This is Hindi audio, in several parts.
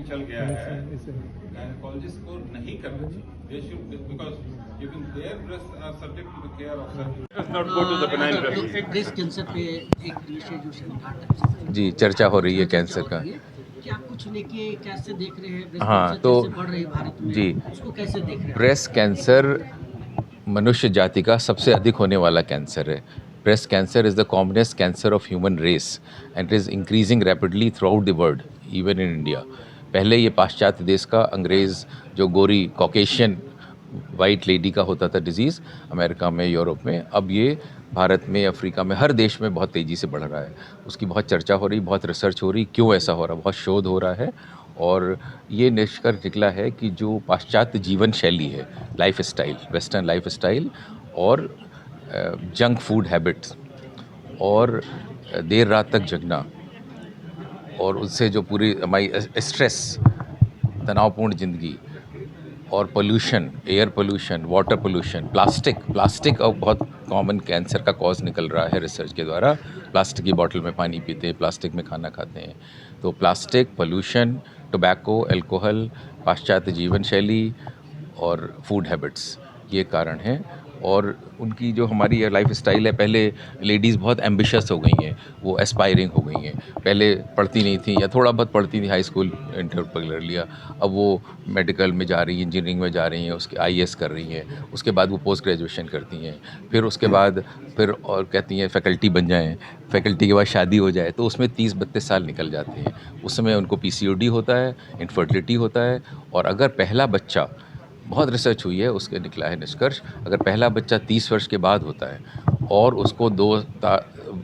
चल गया है, गायनेकोलॉजिस्ट को नहीं करना चाहिए। They should, because even their breasts are subject to the care of surgeon. Does not go to the benign breast. Breast cancer पे एक विषय जो सरकार जी चर्चा हो रही है कैंसर का। क्या कुछ लेके कैसे देख रहे हैं? ब्रेस्ट हाँ, कैंसर तो कैसे बढ़ रही है भारत में? जी, उसको कैसे देख रहे हैं? ब्रेस्ट कैंसर मनुष्य जाति का सबसे अधिक होने वाला कैंसर है। Breast cancer is the commonest cancer of human race and it is increasing rapidly throughout the world, even in India. पहले ये पाश्चात्य देश का अंग्रेज़ जो गोरी कॉकेशियन वाइट लेडी का होता था डिजीज़, अमेरिका में, यूरोप में, अब ये भारत में, अफ्रीका में, हर देश में बहुत तेज़ी से बढ़ रहा है। उसकी बहुत चर्चा हो रही, बहुत रिसर्च हो रही, क्यों ऐसा हो रहा है, बहुत शोध हो रहा है। और ये निष्कर्ष निकला है कि जो पाश्चात्य जीवन शैली है, life style, western life style और जंक फूड हैबिट्स और देर रात तक जगना और उससे जो पूरी हमारी स्ट्रेस, तनावपूर्ण ज़िंदगी और pollution, air pollution, water pollution, plastic अब बहुत कॉमन कैंसर का कॉज निकल रहा है रिसर्च के द्वारा। प्लास्टिक की बोतल में पानी पीते हैं, प्लास्टिक में खाना खाते हैं। तो प्लास्टिक, पोल्यूशन, टोबैको, अल्कोहल, पाश्चात्य जीवन शैली और फूड हैबिट्स, ये कारण हैं। और उनकी जो हमारी लाइफ स्टाइल है, पहले लेडीज़ बहुत एम्बिशियस हो गई हैं, वो एस्पायरिंग हो गई हैं। पहले पढ़ती नहीं थी या थोड़ा बहुत पढ़ती थी, हाई स्कूल इंटर कर लिया, अब वो मेडिकल में जा रही हैं, इंजीनियरिंग में जा रही हैं, उसके IAS कर रही हैं, उसके बाद वो पोस्ट ग्रेजुएशन करती हैं, फिर उसके बाद फिर और कहती हैं फैकल्टी बन जाएँ, फैकल्टी के बाद शादी हो जाए, तो उसमें 30-32 साल निकल जाते हैं। उस समय उनको PCOD होता है, इनफर्टिलिटी होता है। और अगर पहला बच्चा, बहुत रिसर्च हुई है, उसके निकला है निष्कर्ष, अगर पहला बच्चा 30 वर्ष के बाद होता है और उसको 2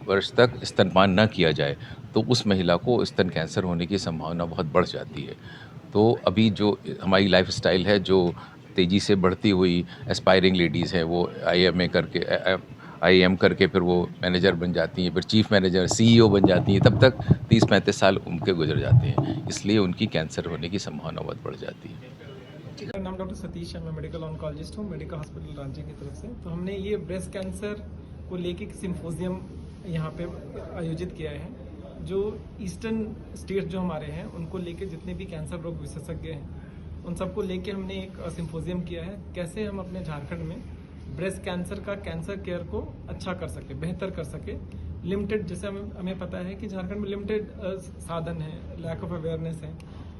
वर्ष तक स्तनपान न किया जाए, तो उस महिला को स्तन कैंसर होने की संभावना बहुत बढ़ जाती है। तो अभी जो हमारी लाइफ स्टाइल है, जो तेज़ी से बढ़ती हुई एस्पायरिंग लेडीज़ हैं, वो IIM करके फिर वो मैनेजर बन जाती हैं, फिर चीफ मैनेजर, CEO बन जाती हैं, तब तक 30-35 साल उनके गुजर जाते हैं, इसलिए उनकी कैंसर होने की संभावना बहुत बढ़ जाती है। मेरा नाम डॉक्टर सतीश है, मैं मेडिकल ऑन्कोलॉजिस्ट हूँ, मेडिकल हॉस्पिटल रांची की तरफ से। तो हमने ये ब्रेस्ट कैंसर को लेके एक सिम्पोजियम यहाँ पे आयोजित किया है, जो ईस्टर्न स्टेट जो हमारे हैं उनको लेके जितने भी कैंसर रोग विशेषज्ञ हैं उन सबको लेके हमने एक सिम्पोजियम किया है, कैसे हम अपने झारखंड में ब्रेस्ट कैंसर का कैंसर केयर को अच्छा कर सके, बेहतर कर सके। लिमिटेड, जैसे हमें पता है कि झारखंड में लिमिटेड साधन है, लैक ऑफ अवेयरनेस है,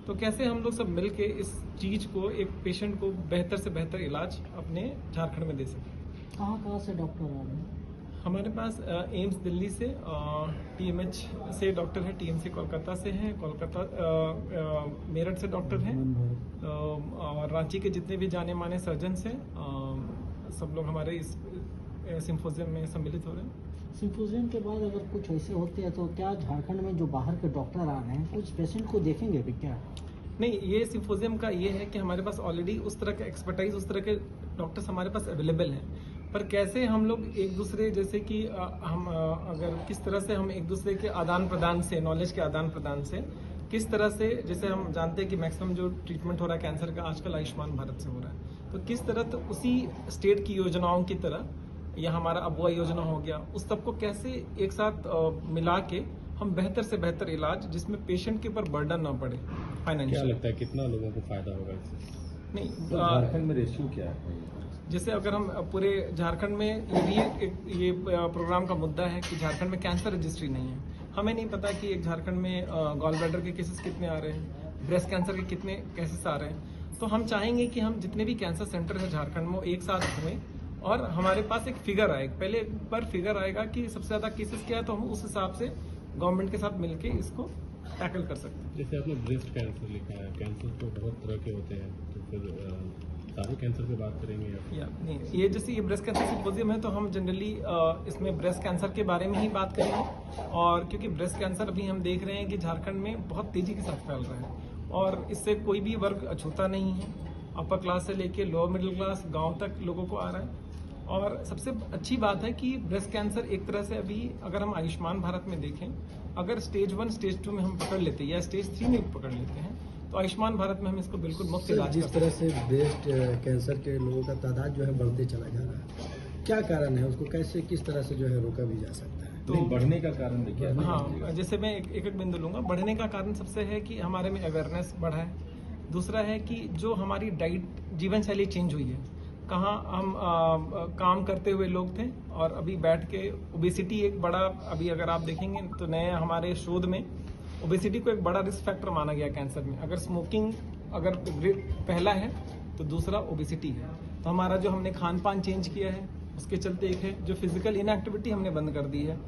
तो कैसे हम लोग सब मिलके इस चीज़ को, एक पेशेंट को बेहतर से बेहतर इलाज अपने झारखंड में दे सकें। कहाँ से डॉक्टर आ रहे हैं? हमारे पास एम्स दिल्ली से, TMH से डॉक्टर है, TMC कोलकाता से हैं, मेरठ से डॉक्टर हैं, और रांची के जितने भी जाने माने सर्जन्स हैं, सब लोग हमारे इस सिम्पोजियम में सम्मिलित हो रहे हैं। सिम्पोजियम के बाद अगर कुछ ऐसे होते हैं तो क्या झारखंड में जो बाहर के डॉक्टर आ रहे हैं कुछ पेशेंट को देखेंगे भी क्या? नहीं, ये सिम्पोजियम का ये है कि हमारे पास ऑलरेडी उस तरह का एक्सपर्टाइज, उस तरह के डॉक्टर्स हमारे पास अवेलेबल हैं, पर कैसे हम लोग एक दूसरे, जैसे कि हम अगर किस तरह से हम एक दूसरे के आदान प्रदान से, नॉलेज के आदान प्रदान से, किस तरह से, जैसे हम जानते हैं कि मैक्सिमम जो ट्रीटमेंट हो रहा है कैंसर का आजकल आयुष्मान भारत से हो रहा है, तो किस तरह तो उसी स्टेट की योजनाओं की तरह, या हमारा अबुआ योजना हो गया, उस सबको कैसे एक साथ मिला के हम बेहतर से बेहतर इलाज, जिसमें पेशेंट के ऊपर बर्डन ना पड़े फाइनेंशियल। क्या लगता है कितना लोगों को फायदा होगा इससे? नहीं, झारखंड में रेशियो क्या है? जैसे अगर हम पूरे झारखंड में, ये प्रोग्राम का मुद्दा है कि झारखंड में कैंसर रजिस्ट्री नहीं है। हमें नहीं पता कि एक झारखंड में गॉल ब्लैडर के केसेस कितने आ रहे हैं, ब्रेस्ट कैंसर के कितने केसेस आ रहे हैं। तो हम चाहेंगे कि हम जितने भी कैंसर सेंटर है झारखंड में, वो एक साथ हुए और हमारे पास एक फिगर आए, पहले एक बार फिगर आएगा कि सबसे ज़्यादा केसेस क्या है, तो हम उस हिसाब से गवर्नमेंट के साथ मिलके इसको टैकल कर सकते हैं। जैसे आपने ब्रेस्ट कैंसर लिखा है, कैंसर तो बहुत तरह के होते हैं, तो फिर सारे कैंसर की बात करेंगे या नहीं, ये जैसे ये ब्रेस्ट कैंसर सिम्पोजियम है, तो हम जनरली इसमें ब्रेस्ट कैंसर के बारे में ही बात करेंगे। और क्योंकि ब्रेस्ट कैंसर अभी हम देख रहे हैं कि झारखंड में बहुत तेज़ी के साथ फैल रहा है और इससे कोई भी वर्ग अछूता नहीं है, अपर क्लास से लेके लोअर मिडिल क्लास, गाँव तक लोगों को आ रहा है। और सबसे अच्छी बात है कि ब्रेस्ट कैंसर एक तरह से अभी, अगर हम आयुष्मान भारत में देखें, अगर स्टेज 1, स्टेज 2 में हम पकड़ लेते हैं या स्टेज 3 में पकड़ लेते हैं, तो आयुष्मान भारत में हम इसको बिल्कुल मुफ्त इलाज जिस तरह से ब्रेस्ट कैंसर के लोगों का तादाद जो है बढ़ते चला जा रहा है, क्या कारण है, उसको कैसे, किस तरह से जो है रोका भी जा सकता है? नहीं, बढ़ने का कारण देखिए। हाँ, जैसे मैं एक बिंदु लूंगा। बढ़ने का कारण सबसे है कि हमारे में अवेयरनेस बढ़ा है। दूसरा है कि जो हमारी डाइट जीवन शैली चेंज हुई है। कहाँ हम काम करते हुए लोग थे और अभी बैठ के ओबेसिटी एक बड़ा, अभी अगर आप देखेंगे तो नए हमारे शोध में ओबेसिटी को एक बड़ा रिस्क फैक्टर माना गया कैंसर में। अगर स्मोकिंग अगर पहला है तो दूसरा ओबेसिटी है। तो हमारा जो हमने खान पान चेंज किया है उसके चलते एक है, जो फिजिकल इनएक्टिविटी हमने बंद कर दी है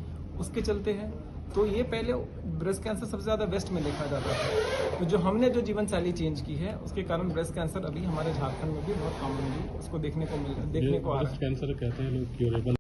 उसके चलते है। तो ये पहले ब्रेस्ट कैंसर सबसे ज़्यादा वेस्ट में देखा जाता था, तो जो हमने जो जीवन शैली चेंज की है उसके कारण ब्रेस्ट कैंसर अभी हमारे झारखंड में भी बहुत कॉमनली उसको देखने को आ रहा है। ब्रेस्ट कैंसर कहते हैं लोग क्यूरेबल